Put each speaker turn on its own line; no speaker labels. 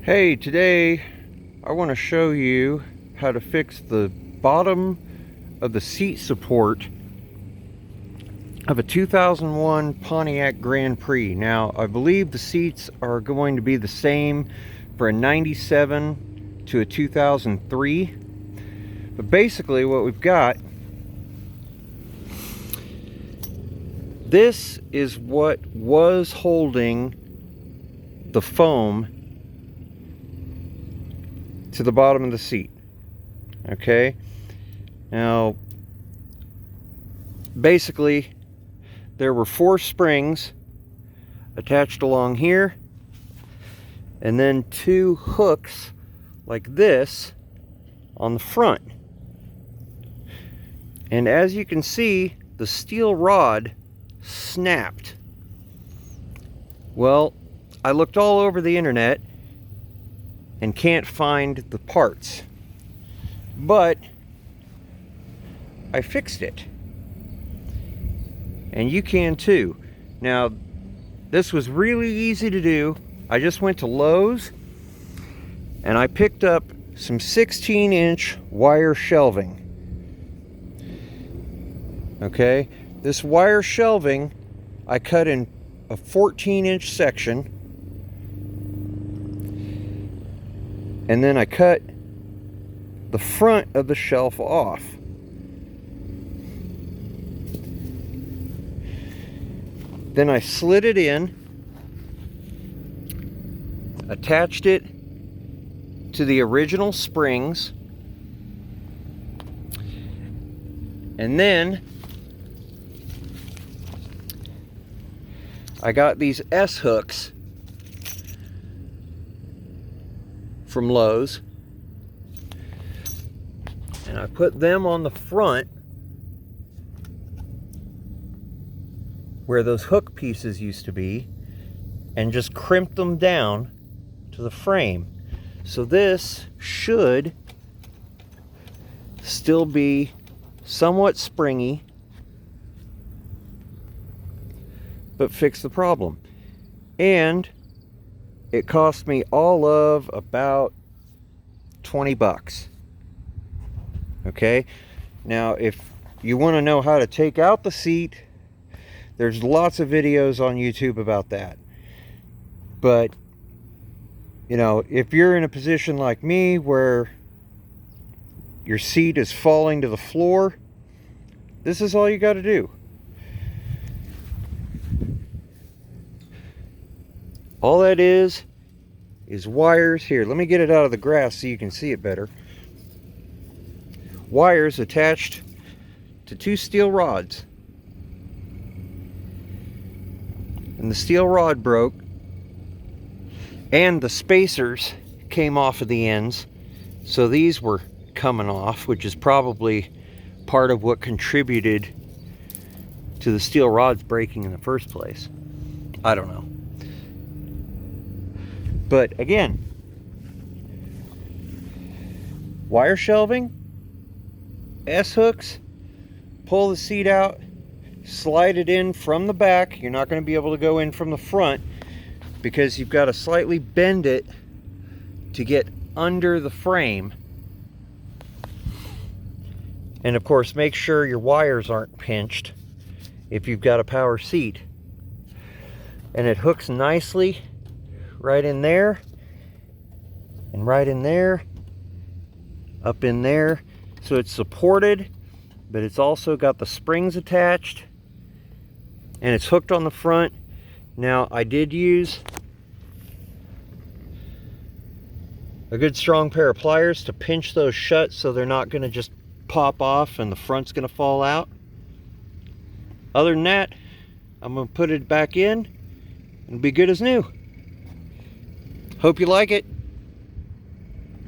Hey, today I want to show you how to fix the bottom of the seat support of a 2001 Pontiac Grand Prix. Now, I believe the seats are going to be the same for a 97 to a 2003. But basically what we've got, this is what was holding the foam to the bottom of the seat. Okay, now basically there were 4 springs attached along here, and then 2 hooks like this on the front. And as you can see, the steel rod snapped. Well, I looked all over the internet and can't find the parts, but I fixed it, and you can too. Now, this was really easy to do. I just went to Lowe's and I picked up some 16-inch wire shelving. Okay, this wire shelving I cut in a 14-inch section, and then I cut the front of the shelf off. Then I slid it in, attached it to the original springs, and then I got these S hooks from Lowe's, and I put them on the front where those hook pieces used to be, and just crimped them down to the frame. So this should still be somewhat springy, but fix the problem. And it cost me all of about 20 bucks. Okay, now if you want to know how to take out the seat, there's lots of videos on YouTube about that. But you know, if you're in a position like me where your seat is falling to the floor, this is all you got to do. All that is wires. Here, let me get it out of the grass so you can see it better. Wires attached to 2 steel rods. And the steel rod broke, and the spacers came off of the ends, so these were coming off, which is probably part of what contributed to the steel rods breaking in the first place. I don't know. But again, wire shelving, S hooks, pull the seat out, slide it in from the back. You're not going to be able to go in from the front because you've got to slightly bend it to get under the frame. And of course, make sure your wires aren't pinched if you've got a power seat. And it hooks nicely right in there, and right in there, up in there. So it's supported, but it's also got the springs attached, and it's hooked on the front. Now, I did use a good strong pair of pliers to pinch those shut so they're not going to just pop off and the front's going to fall out. Other than that, I'm going to put it back in and be good as new. Hope you like it.